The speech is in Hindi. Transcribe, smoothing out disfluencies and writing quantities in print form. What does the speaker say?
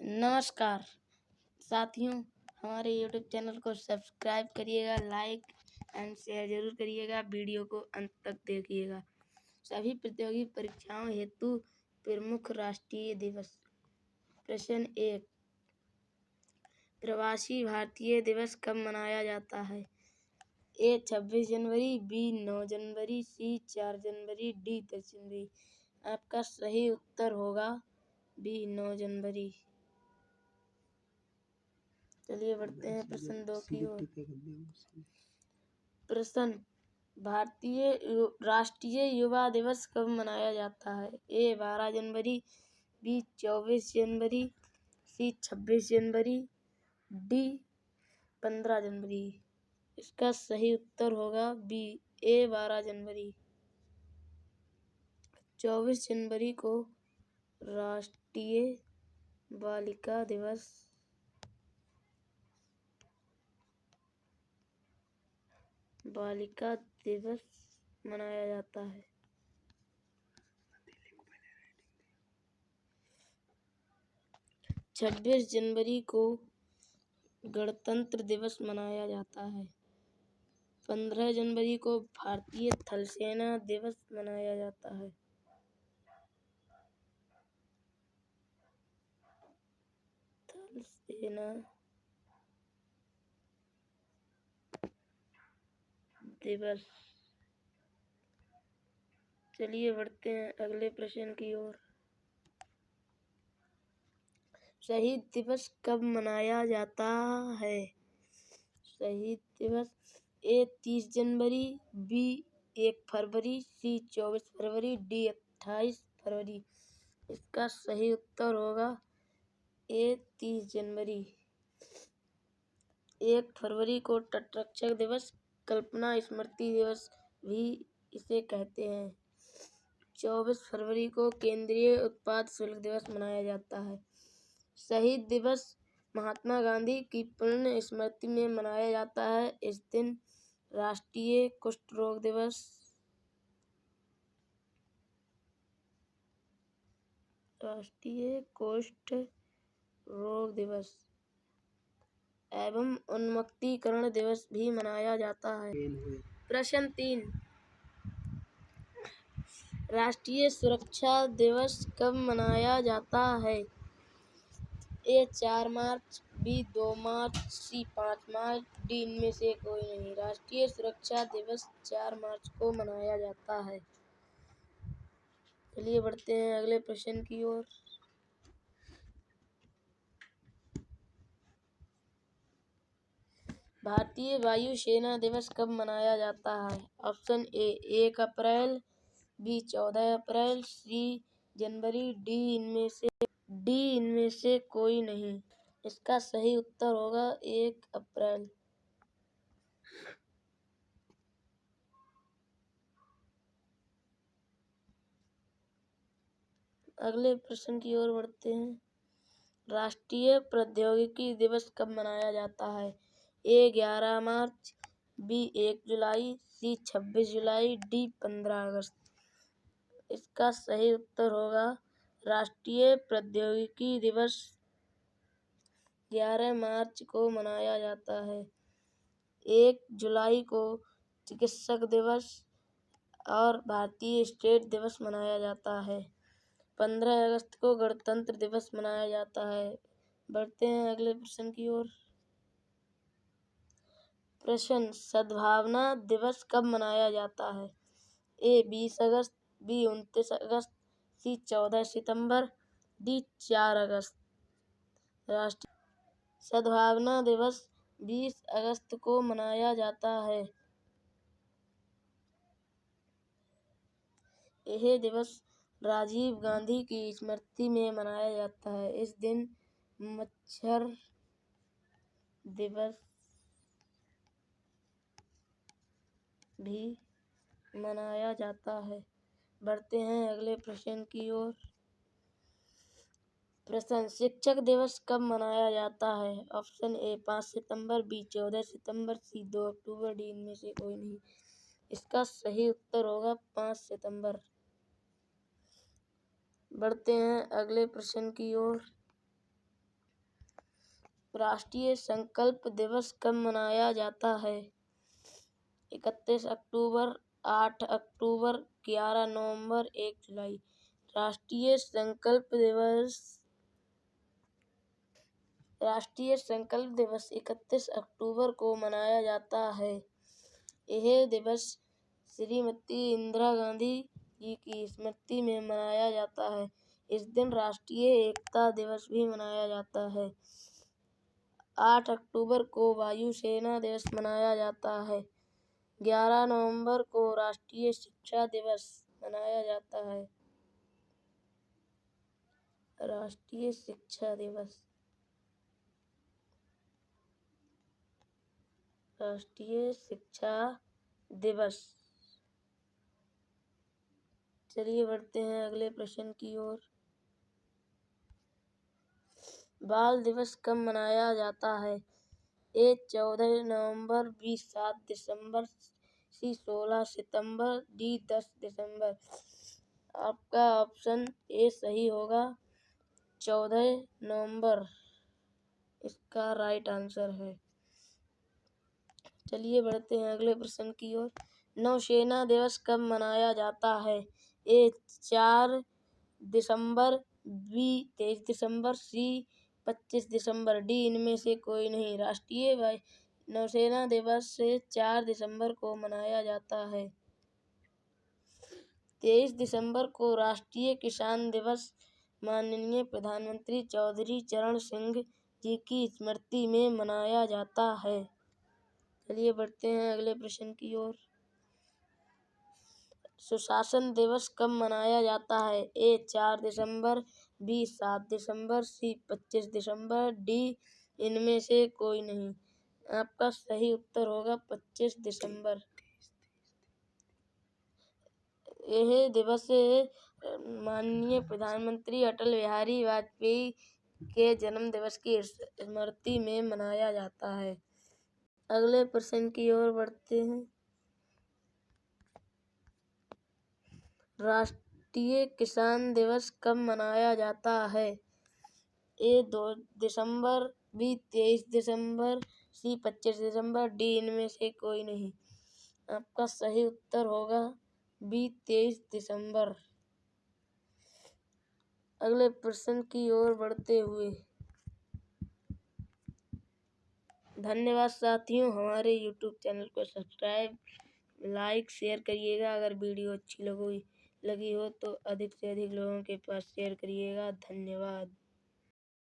नमस्कार साथियों, हमारे YouTube चैनल को सब्सक्राइब करिएगा, लाइक एंड शेयर जरूर करिएगा। वीडियो को अंत तक देखिएगा। सभी प्रतियोगी परीक्षाओं हेतु प्रमुख राष्ट्रीय दिवस। प्रश्न 1, प्रवासी भारतीय दिवस कब मनाया जाता है? ए 26 जनवरी, बी 9 जनवरी, सी 4 जनवरी, डी 10 जनवरी। आपका सही उत्तर होगा बी 9 जनवरी। चलिए बढ़ते हैं प्रश्न 2 की ओर। प्रश्न, भारतीय राष्ट्रीय युवा दिवस कब मनाया जाता है? ए 12 जनवरी, बी 24 जनवरी, सी 26 जनवरी, डी 15 जनवरी। इसका सही उत्तर होगा बी ए 12 जनवरी। 24 जनवरी को राष्ट्रीय बालिका दिवस मनाया जाता है। छब्बीस जनवरी को गणतंत्र दिवस मनाया जाता है। 15 जनवरी को भारतीय थल सेना दिवस मनाया जाता है। थल सेना दिवस। चलिए बढ़ते हैं अगले प्रश्न की ओर। शहीद दिवस कब मनाया जाता है? शहीद दिवस ए 30 जनवरी, बी 1 फरवरी, सी 24 फरवरी, डी 28 फरवरी। इसका सही उत्तर होगा ए 30 जनवरी। 1 फरवरी को तटरक्षक दिवस, कल्पना स्मृति दिवस भी इसे कहते हैं। 24 फरवरी को केंद्रीय उत्पाद शुल्क दिवस मनाया जाता है। शहीद दिवस महात्मा गांधी की पुण्य स्मृति में मनाया जाता है। इस दिन राष्ट्रीय कुष्ठ रोग दिवस एवं उन्मुक्तीकरण दिवस भी मनाया जाता है। प्रश्न 3, राष्ट्रीय सुरक्षा दिवस कब मनाया जाता है? ए 4 मार्च, बी 2 मार्च, सी 5 मार्च, डी इनमें से कोई नहीं। राष्ट्रीय सुरक्षा दिवस 4 मार्च को मनाया जाता है। चलिए बढ़ते हैं अगले प्रश्न की ओर। भारतीय वायु सेना दिवस कब मनाया जाता है? ऑप्शन ए 1 अप्रैल, बी 14 अप्रैल, सी जनवरी, डी इनमें से कोई नहीं। इसका सही उत्तर होगा 1 अप्रैल। अगले प्रश्न की ओर बढ़ते हैं। राष्ट्रीय प्रौद्योगिकी दिवस कब मनाया जाता है? ए 11 मार्च, बी 1 जुलाई, सी 26 जुलाई, डी 15 अगस्त। इसका सही उत्तर होगा राष्ट्रीय प्रौद्योगिकी दिवस 11 मार्च को मनाया जाता है। 1 जुलाई को चिकित्सक दिवस और भारतीय स्टेट दिवस मनाया जाता है। 15 अगस्त को गणतंत्र दिवस मनाया जाता है। बढ़ते हैं अगले प्रश्न की ओर। प्रश्न, सद्भावना दिवस कब मनाया जाता है? ए 20 अगस्त, बी 29 अगस्त, सी 14 सितंबर, डी 4 अगस्त। राष्ट्रीय सद्भावना दिवस 20 अगस्त को मनाया जाता है। यह दिवस राजीव गांधी की स्मृति में मनाया जाता है। इस दिन मच्छर दिवस भी मनाया जाता है। बढ़ते हैं अगले प्रश्न की ओर। प्रश्न, शिक्षक दिवस कब मनाया जाता है? ऑप्शन ए 5 सितंबर, बी 14 सितंबर, सी 2 अक्टूबर, डी इनमें से कोई नहीं। इसका सही उत्तर होगा 5 सितंबर। बढ़ते हैं अगले प्रश्न की ओर। राष्ट्रीय संकल्प दिवस कब मनाया जाता है? 31 अक्टूबर, 8 अक्टूबर, 11 नवंबर, 1 जुलाई। राष्ट्रीय संकल्प दिवस 31 अक्टूबर को मनाया जाता है। यह दिवस श्रीमती इंदिरा गांधी जी की स्मृति में मनाया जाता है। इस दिन राष्ट्रीय एकता दिवस भी मनाया जाता है। 8 अक्टूबर को वायु सेना दिवस मनाया जाता है। 11 नवंबर को राष्ट्रीय शिक्षा दिवस मनाया जाता है। राष्ट्रीय शिक्षा दिवस, राष्ट्रीय शिक्षा दिवस। चलिए बढ़ते हैं अगले प्रश्न की ओर। बाल दिवस कब मनाया जाता है? ए 14 नवंबर, बी 7 दिसंबर, सी 16 सितंबर, डी 10 दिसंबर। आपका ऑप्शन ए सही होगा, 14 नवंबर इसका राइट आंसर है। चलिए बढ़ते हैं अगले प्रश्न की ओर। नौसेना दिवस कब मनाया जाता है? ए 4 दिसंबर, बी 23 दिसंबर, सी 25 दिसंबर, डी इनमें से कोई नहीं। राष्ट्रीय नौसेना दिवस 4 दिसंबर को मनाया जाता है। 23 दिसंबर को राष्ट्रीय किसान दिवस माननीय प्रधानमंत्री चौधरी चरण सिंह जी की स्मृति में मनाया जाता है। चलिए बढ़ते हैं अगले प्रश्न की ओर। सुशासन दिवस कब मनाया जाता है? ए 4 दिसंबर, बी 7 दिसंबर, सी 25 दिसंबर, डी इनमें से कोई नहीं। आपका सही उत्तर होगा 25 दिसंबर। यह दिवस माननीय प्रधानमंत्री अटल बिहारी वाजपेयी के जन्म दिवस की स्मृति में मनाया जाता है। अगले प्रश्न की ओर बढ़ते हैं। राष्ट्रीय किसान दिवस कब मनाया जाता है? ए 2 दिसंबर, बी 23 दिसंबर, सी 25 दिसंबर, डी इनमें से कोई नहीं। आपका सही उत्तर होगा बी 23 दिसंबर। अगले प्रश्न की ओर बढ़ते हुए। धन्यवाद साथियों, हमारे YouTube चैनल को सब्सक्राइब, लाइक, शेयर करिएगा। अगर वीडियो अच्छी लगी हो तो अधिक से अधिक लोगों के पास शेयर करिएगा। धन्यवाद।